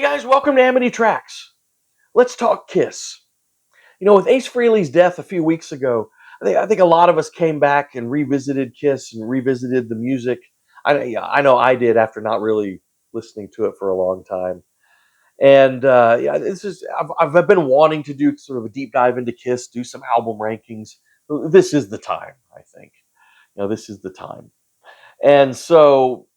guys, welcome to Amity Tracks. Let's talk Kiss. With Ace Frehley's death a few weeks ago, I think a lot of us came back and revisited Kiss and revisited the music. I know I did after not really listening to it for a long time. And I've been wanting to do sort of a deep dive into Kiss, do some album rankings. This is the time, I think. This is the time. And so,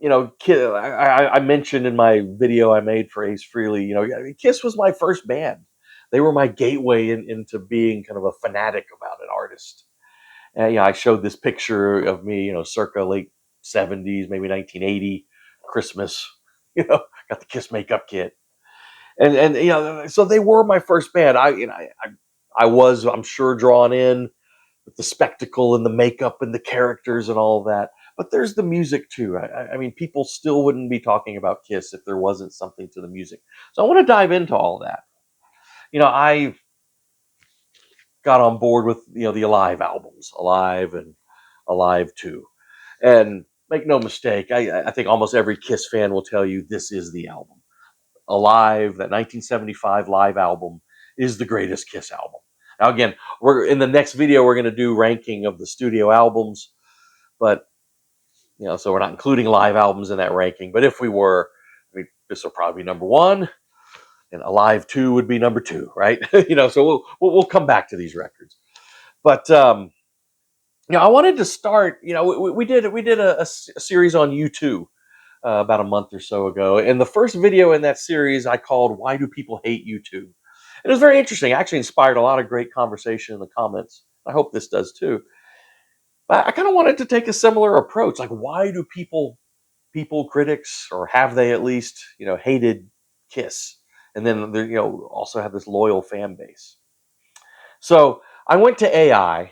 I mentioned in my video I made for Ace Frehley, Kiss was my first band. They were my gateway into being kind of a fanatic about an artist. And I showed this picture of me, circa late 70s, maybe 1980, Christmas, got the Kiss makeup kit. And so they were my first band. I was, I'm sure, drawn in with the spectacle and the makeup and the characters and all of that. But there's the music too. I mean, people still wouldn't be talking about Kiss if there wasn't something to the music. So I want to dive into all that. I got on board with the Alive albums, Alive and Alive 2, and make no mistake, I think almost every Kiss fan will tell you this is the album. Alive, that 1975 live album, is the greatest Kiss album. Now, again, we're in the next video. We're going to do ranking of the studio albums, but so we're not including live albums in that ranking. But if we were, this will probably be number one, and Alive 2 would be number 2, right? So we'll come back to these records. But I wanted to start. We did a series on U2 about a month or so ago, and the first video in that series I called "Why Do People Hate U2?" It was very interesting. It actually inspired a lot of great conversation in the comments. I hope this does too. But I kind of wanted to take a similar approach. Like, why do people, critics, or have they at least, hated Kiss? And then they, also have this loyal fan base. So I went to AI,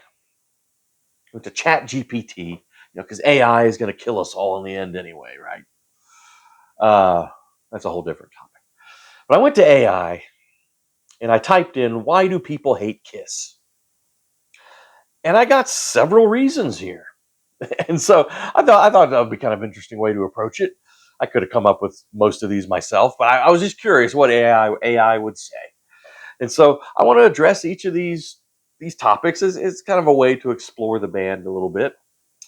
went to Chat GPT, because AI is going to kill us all in the end anyway, right? That's a whole different topic. But I went to AI and I typed in, why do people hate Kiss? And I got several reasons here. And so I thought that would be kind of an interesting way to approach it. I could have come up with most of these myself, but I was just curious what AI would say. And so I want to address each of these topics as kind of a way to explore the band a little bit,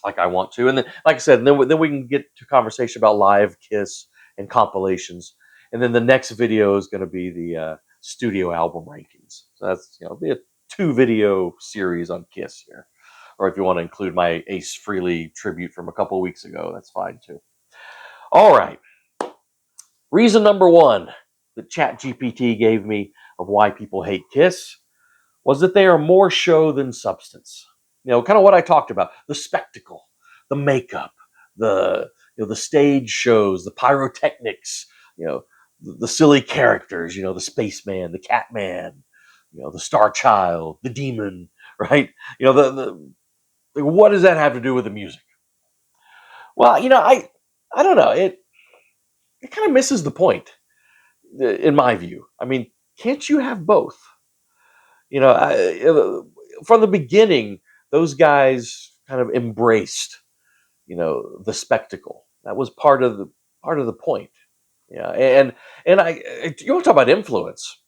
like I want to. And then, like I said, then we can get to conversation about live Kiss and compilations. And then the next video is going to be the studio album rankings. So that's be a 2-video series on Kiss here. Or if you want to include my Ace Frehley tribute from a couple of weeks ago, that's fine too. All right. Reason number one that ChatGPT gave me of why people hate Kiss was that they are more show than substance. Kind of what I talked about: the spectacle, the makeup, the stage shows, the pyrotechnics, the silly characters, the spaceman, the catman, the star child, the demon, right? What does that have to do with the music? Well, I don't know. It kind of misses the point, in my view. I mean, can't you have both? From the beginning, those guys kind of embraced, the spectacle. That was part of the point. Yeah, you want to talk about influence?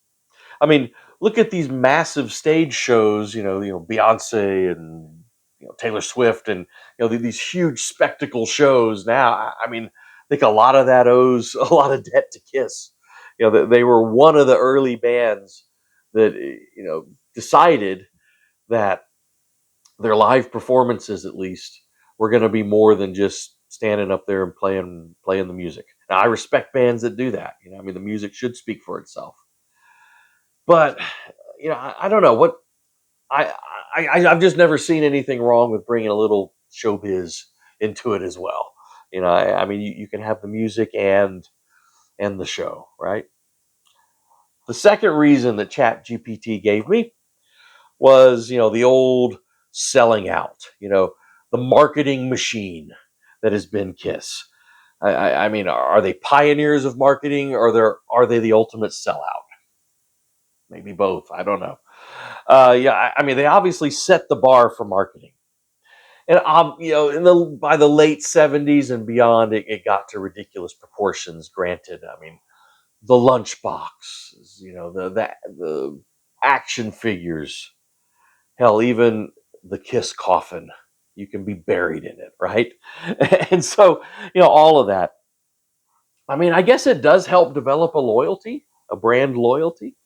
I mean, look at these massive stage shows. Beyonce and Taylor Swift, and these huge spectacle shows. Now, I mean, I think a lot of that owes a lot of debt to Kiss. They were one of the early bands that decided that their live performances, at least, were going to be more than just standing up there and playing the music. Now, I respect bands that do that. I mean, the music should speak for itself. But I don't know what I've just never seen anything wrong with bringing a little showbiz into it as well. I mean, you can have the music and the show, right? The second reason that ChatGPT gave me was, the old selling out, the marketing machine that has been Kiss. I mean, are they pioneers of marketing, or are they the ultimate sellout? Maybe both. I don't know. I mean, they obviously set the bar for marketing, and by the late 70s and beyond, it got to ridiculous proportions. Granted, I mean, the lunchbox, the action figures, hell, even the Kiss coffin. You can be buried in it, right? And so, all of that. I mean, I guess it does help develop a loyalty, a brand loyalty.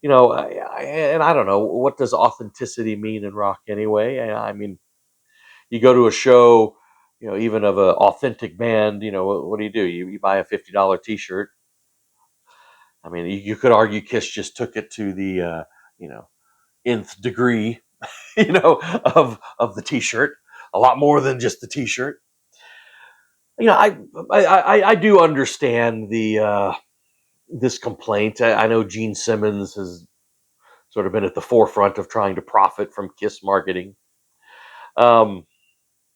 And I don't know, what does authenticity mean in rock anyway? I mean, you go to a show, even of an authentic band. What do? You buy a $50 T-shirt. I mean, you could argue Kiss just took it to the you know nth degree, of the T-shirt, a lot more than just the T-shirt. I do understand the this complaint. I know Gene Simmons has sort of been at the forefront of trying to profit from Kiss marketing. Um,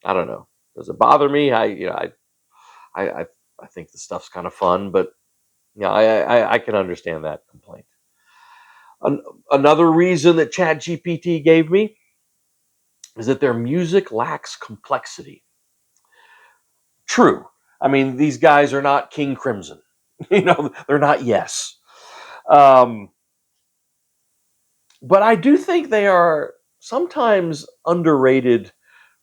I don't know. Does it bother me? I, I, I think the stuff's kind of fun, but I can understand that complaint. An- Another reason that ChatGPT gave me is that their music lacks complexity. True. I mean, these guys are not King Crimson. They're not Yes. Um, but I do think they are sometimes underrated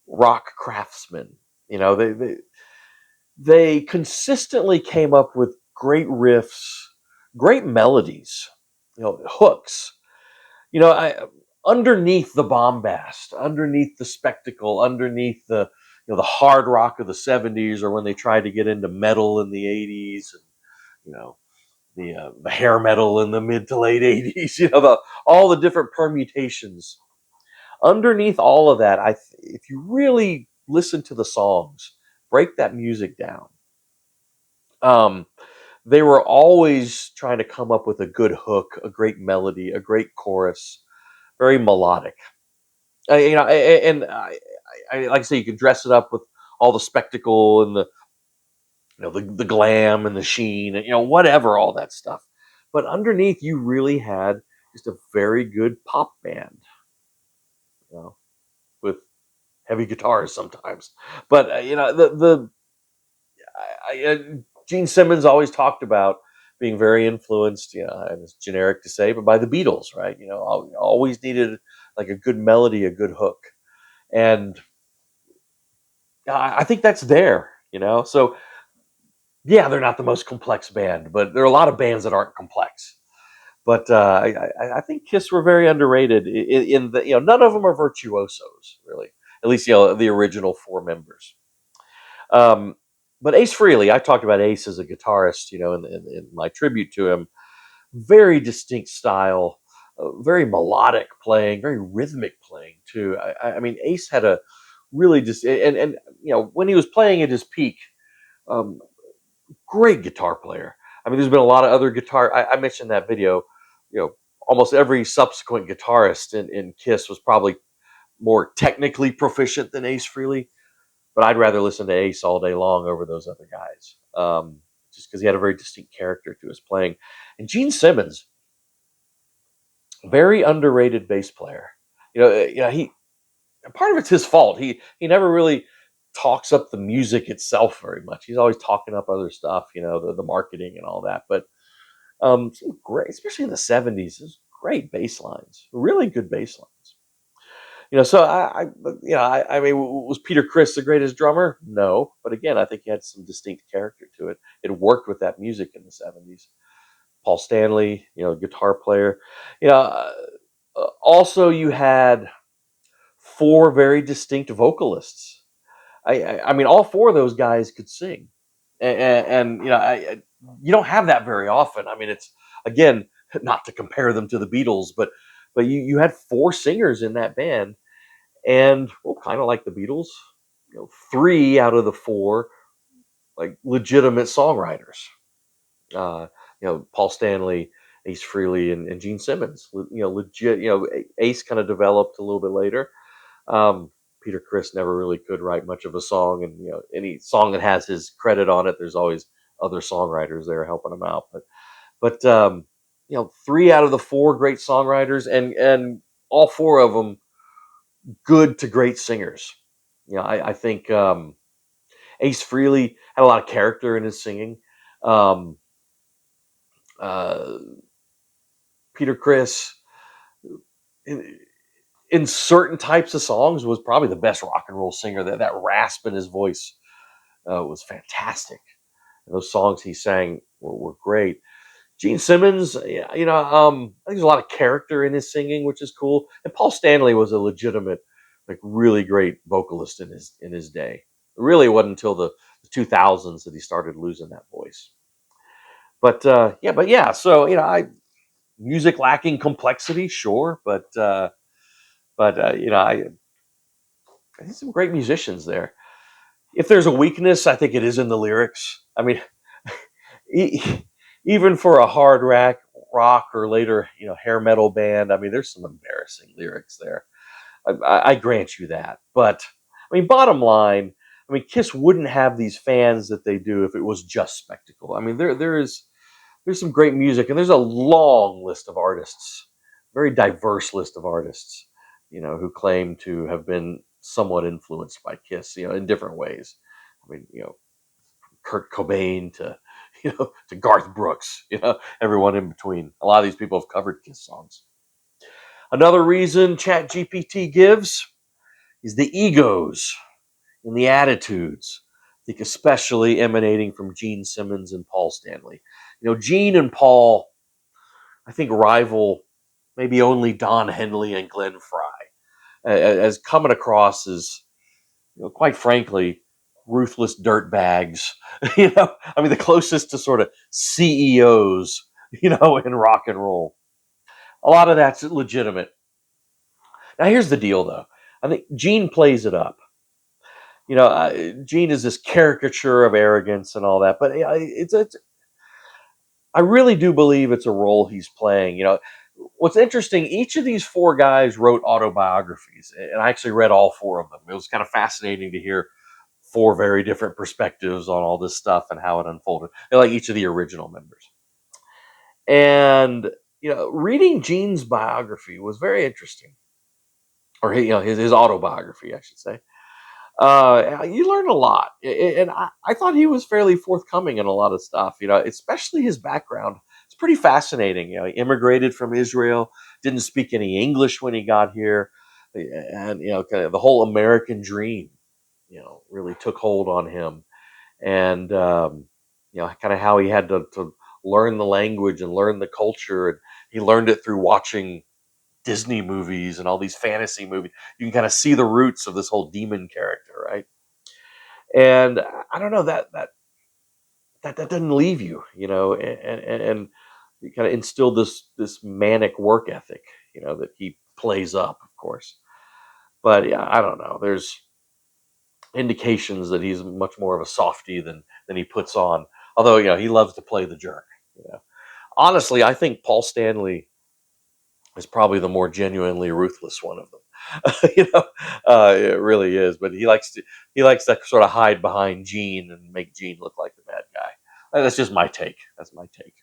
rock craftsmen. You know, they consistently came up with great riffs, great melodies, hooks. I underneath the bombast, underneath the spectacle, underneath the hard rock of the '70s, or when they tried to get into metal in the '80s, and you know the hair metal in the mid to late '80s. All the different permutations. Underneath all of that, if you really listen to the songs, break that music down. Um, they were always trying to come up with a good hook, a great melody, a great chorus, very melodic. And like I say, you can dress it up with all the spectacle and the glam and the sheen and whatever, all that stuff. But underneath, you really had just a very good pop band, you know, with heavy guitars sometimes. But the Gene Simmons always talked about being very influenced, and it's generic to say, but by the Beatles, right? Always needed like a good melody, a good hook, and I think that's there. So yeah, they're not the most complex band, but there are a lot of bands that aren't complex. But I think Kiss were very underrated in the none of them are virtuosos really. At least the original four members. Um, but Ace Frehley, I talked about Ace as a guitarist, in my tribute to him. Very distinct style, very melodic playing, very rhythmic playing too. I mean, Ace had a really just and when he was playing at his peak, um, great guitar player. I mean, there's been a lot of other guitar. I mentioned that video. Almost every subsequent guitarist in Kiss was probably more technically proficient than Ace Frehley, but I'd rather listen to Ace all day long over those other guys, just because he had a very distinct character to his playing. And Gene Simmons, very underrated bass player. He part of it's his fault. He never really talks up the music itself very much. He's always talking up other stuff, the marketing and all that. But some great, especially in the '70s, there's great bass lines, really good bass lines. So I mean, was Peter Criss the greatest drummer? No, but again, I think he had some distinct character to it. It worked with that music in the '70s. Paul Stanley, guitar player. Also, you had four very distinct vocalists. I mean, all four of those guys could sing, and you don't have that very often. I mean, it's again not to compare them to the Beatles, but you had four singers in that band, and well, kind of like the Beatles, three out of the four like legitimate songwriters. Paul Stanley, Ace Frehley, and Gene Simmons. Legit. Ace kind of developed a little bit later. Peter Criss never really could write much of a song, and any song that has his credit on it, there's always other songwriters there helping him out. But three out of the four great songwriters, and all four of them good to great singers. I think Ace Frehley had a lot of character in his singing. Um, Uh, Peter Criss, in, in certain types of songs, was probably the best rock and roll singer. That rasp in his voice was fantastic. And those songs he sang were great. Gene Simmons, yeah, I think there's a lot of character in his singing, which is cool. And Paul Stanley was a legitimate, like, really great vocalist in his day. It really wasn't until the 2000s that he started losing that voice. But yeah. So I music lacking complexity, sure, but I think some great musicians there. If there's a weakness, I think it is in the lyrics. I mean, e- even for a hard rock or later, hair metal band, I mean, there's some embarrassing lyrics there. I grant you that. But I mean, bottom line, I mean, Kiss wouldn't have these fans that they do if it was just spectacle. I mean, there's some great music, and there's a long list of artists, very diverse list of artists, who claim to have been somewhat influenced by Kiss, in different ways. I mean, Kurt Cobain to to Garth Brooks, everyone in between. A lot of these people have covered Kiss songs. Another reason ChatGPT gives is the egos and the attitudes. I think especially emanating from Gene Simmons and Paul Stanley. Gene and Paul, I think, rival maybe only Don Henley and Glenn Fry as coming across as, quite frankly, ruthless dirt bags. I mean, the closest to sort of CEOs, in rock and roll. A lot of that's legitimate. Now, here's the deal, though. I think Gene plays it up. Gene is this caricature of arrogance and all that, but I really do believe it's a role he's playing. What's interesting, each of these four guys wrote autobiographies, and I actually read all four of them. It was kind of fascinating to hear four very different perspectives on all this stuff and how it unfolded. They're like each of the original members. And reading Gene's biography was very interesting, or his autobiography, I should say. You learn a lot, and I thought he was fairly forthcoming in a lot of stuff. Especially his background. It's pretty fascinating. He immigrated from Israel, didn't speak any English when he got here, and kind of the whole American dream, really took hold on him, and kind of how he had to learn the language and learn the culture, and he learned it through watching Disney movies and all these fantasy movies. You can kind of see the roots of this whole demon character, right? And I don't know, that doesn't leave you, and you kind of instilled this manic work ethic, that he plays up, of course. But yeah, I don't know. There's indications that he's much more of a softie than he puts on. Although he loves to play the jerk. Honestly, I think Paul Stanley is probably the more genuinely ruthless one of them. It really is. But he likes to sort of hide behind Gene and make Gene look like the bad guy. That's just my take. That's my take.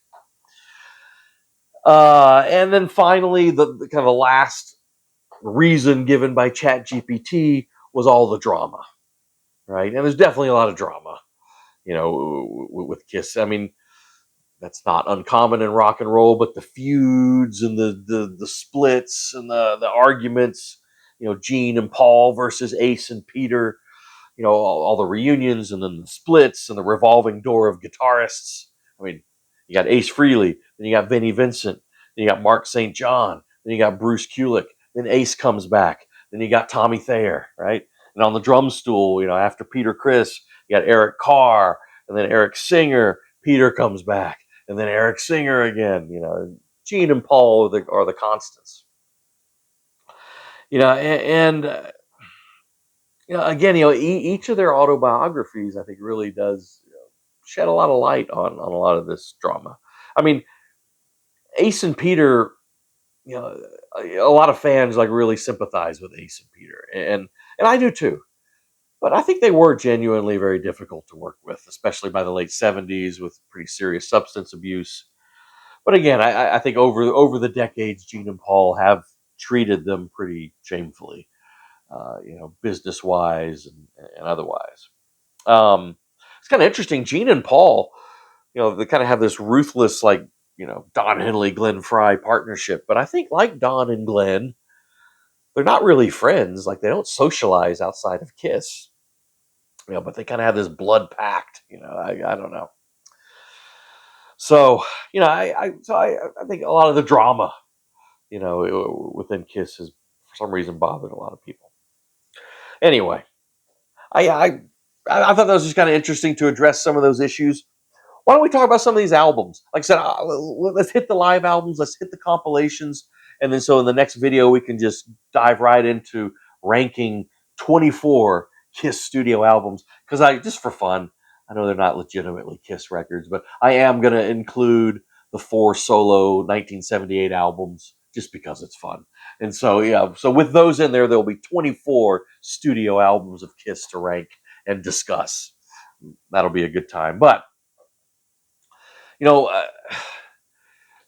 And then finally, the kind of last reason given by ChatGPT was all the drama, right? And there's definitely a lot of drama, with Kiss. I mean, that's not uncommon in rock and roll, but the feuds and the splits and the arguments, Gene and Paul versus Ace and Peter, all the reunions and then the splits and the revolving door of guitarists. I mean, you got Ace Frehley, then you got Vinnie Vincent, then you got Mark St. John, then you got Bruce Kulick, then Ace comes back, then you got Tommy Thayer, right? And on the drum stool, after Peter Criss, you got Eric Carr, and then Eric Singer. Peter comes back, and then Eric Singer again. Gene and Paul are the constants. And again, each of their autobiographies, I think, really does shed a lot of light on a lot of this drama. I mean, Ace and Peter, a lot of fans like really sympathize with Ace and Peter, and I do too. But I think they were genuinely very difficult to work with, especially by the late '70s with pretty serious substance abuse. But again, I think over the decades, Gene and Paul have treated them pretty shamefully, business wise and otherwise. It's kind of interesting. Gene and Paul, they kind of have this ruthless, like, Don Henley, Glenn Fry partnership. But I think, like Don and Glenn, they're not really friends. Like, they don't socialize outside of Kiss, but they kind of have this blood pact. I don't know. So, I think a lot of the drama, within Kiss has for some reason bothered a lot of people. Anyway, I I I thought that was just kind of interesting to address some of those issues. Why don't we talk about some of these albums? Like I said, let's hit the live albums, let's hit the compilations, and then so in the next video we can just dive right into ranking 24 Kiss studio albums. Because just for fun, I know they're not legitimately Kiss records, but I am going to include the 4 solo 1978 albums just because it's fun. And so, yeah, so with those in there'll be 24 studio albums of Kiss to rank and discuss. That'll be a good time. But you know, uh,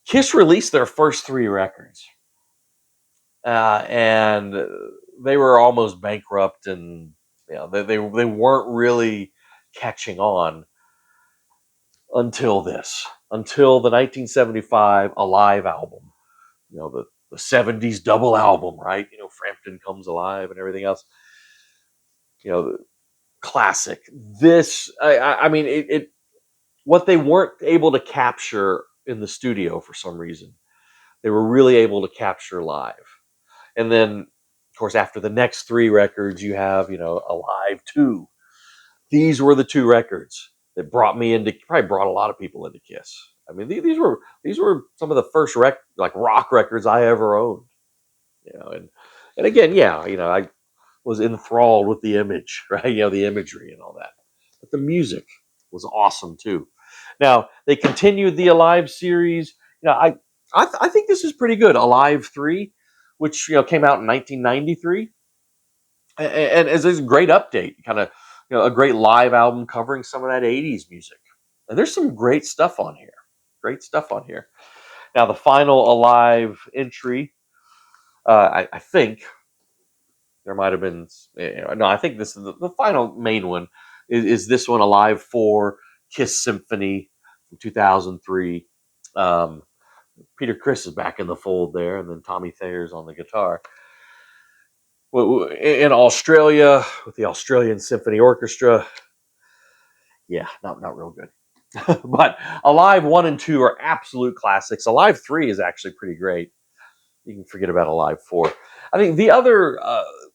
Kiss released their first 3 records, and they were almost bankrupt, and they weren't really catching on until the 1975 Alive album. The 70s double album, right? Frampton Comes Alive and everything else. Classic. This, I mean, it what they weren't able to capture in the studio for some reason, they were really able to capture live. And then, of course, after the next 3 records, you have, Alive 2. These were the 2 records that probably brought a lot of people into Kiss. I mean, these were some of the first like rock records I ever owned. And again, yeah, I was enthralled with the image, right? The imagery and all that. But the music was awesome too. Now they continued the Alive series. I think this is pretty good. Alive 3, which came out in 1993, and is a great update, kind of a great live album covering some of that 80s music. And there's some great stuff on here. Great stuff on here. Now the final Alive entry, I think there might have been. No, I think this is the final main one. Is this one Alive 4 Kiss Symphony from 2003? Um, Peter Criss is back in the fold there, and then Tommy Thayer's on the guitar. In Australia with the Australian Symphony Orchestra, yeah, not real good. But Alive 1 and 2 are absolute classics. Alive 3 is actually pretty great. You can forget about Alive 4. I think the other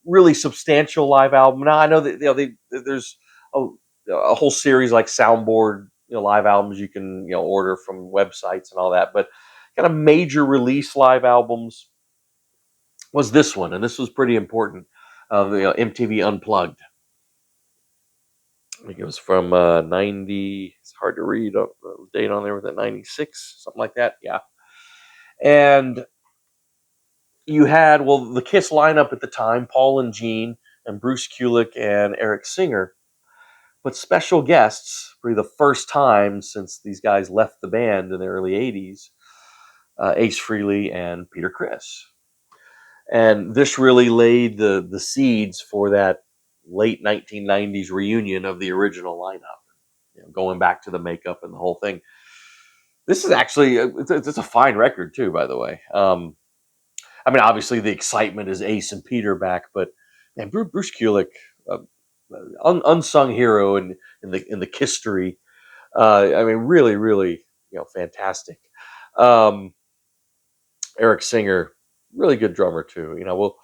really substantial live album. Now I know that there's a whole series like soundboard live albums you can order from websites and all that, but kind of major release live albums was this one, and this was pretty important. The MTV Unplugged. I think it was from 90. It's hard to read. The date on there was at 96, something like that. Yeah, and you had the Kiss lineup at the time: Paul and Gene, and Bruce Kulick and Eric Singer. But special guests for the first time since these guys left the band in the early '80s: Ace Frehley and Peter Criss. And this really laid the seeds for that late 1990s reunion of the original lineup. Going back to the makeup and the whole thing. This is actually it's a fine record too, by the way. I mean, obviously the excitement is Ace and Peter back, but man, Bruce Kulick, uh, unsung hero in the history. I mean, really, really, fantastic. Um, Eric Singer, really good drummer too. We'll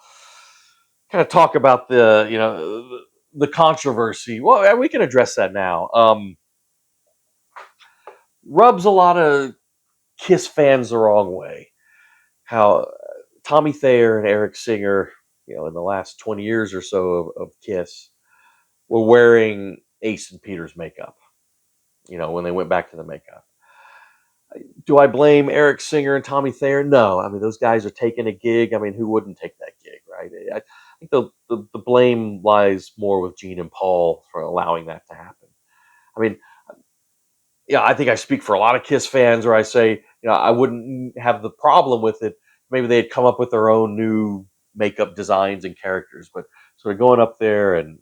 kind of talk about the controversy. Well, we can address that now. Rubs a lot of Kiss fans the wrong way. How Tommy Thayer and Eric Singer, in the last 20 years or so of Kiss, were wearing Ace and Peter's makeup. When they went back to the makeup. Do I blame Eric Singer and Tommy Thayer? No. I mean, those guys are taking a gig. I mean, who wouldn't take that gig, right? I think the blame lies more with Gene and Paul for allowing that to happen. I mean, yeah, I think I speak for a lot of Kiss fans where I say, I wouldn't have the problem with it. Maybe they'd come up with their own new makeup designs and characters, but sort of going up there and,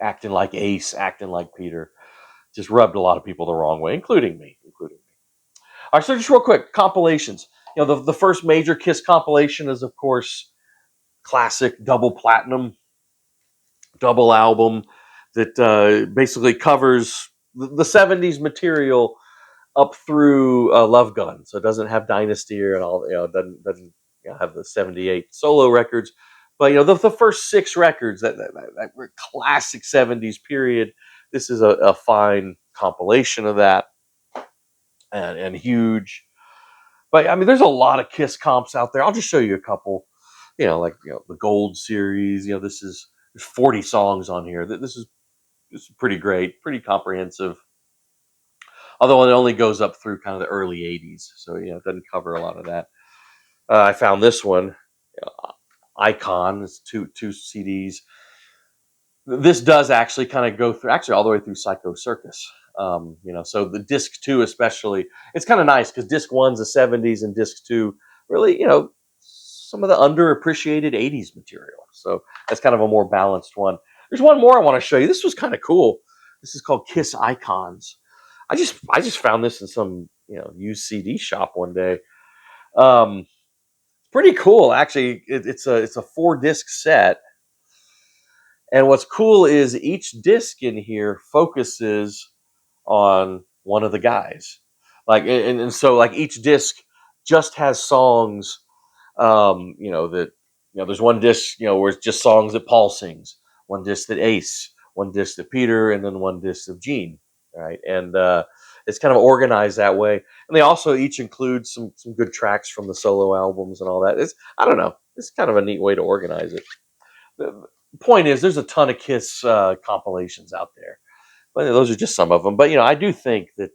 acting like Ace, acting like Peter. just rubbed a lot of people the wrong way, including me. All right, so just real quick, compilations. The first major Kiss compilation is, of course, classic double platinum, double album that basically covers the 70s material up through Love Gun. So it doesn't have Dynasty and all, doesn't have the 78 solo records. But, the first 6 records, that were classic 70s period, this is a fine compilation of that, and huge. But I mean, there's a lot of Kiss comps out there. I'll just show you a couple. The Gold series. There's 40 songs on here. This is pretty great, pretty comprehensive. Although it only goes up through kind of the early '80s, so it doesn't cover a lot of that. I found this one, Icon. It's two CDs. This does actually kind of go through, actually all the way through Psycho Circus. So the disc 2 especially, it's kind of nice because disc 1's the '70s and disc 2 really, some of the underappreciated '80s material. So that's kind of a more balanced one. There's one more I want to show you. This was kind of cool. This is called Kiss Icons. I just found this in some used CD shop one day. Pretty cool actually. It's a 4-disc set. And what's cool is each disc in here focuses on one of the guys. And so like each disc just has songs, there's one disc, where it's just songs that Paul sings, one disc that Ace, one disc that Peter, and then one disc of Gene. Right. And it's kind of organized that way. And they also each include some good tracks from the solo albums and all that. I don't know. It's kind of a neat way to organize it. The point is, there's a ton of Kiss compilations out there, but those are just some of them. But I do think that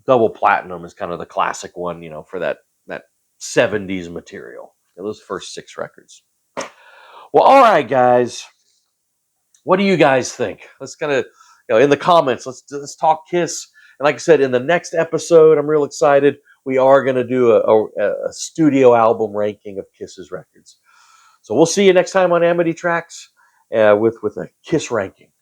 double platinum is kind of the classic one, for that 70s material. Those first 6 records. Well, all right, guys. What do you guys think? Let's kind of, in the comments, let's talk Kiss. And like I said, in the next episode, I'm real excited. We are going to do a studio album ranking of Kiss's records. So we'll see you next time on Amity Tracks with a Kiss ranking.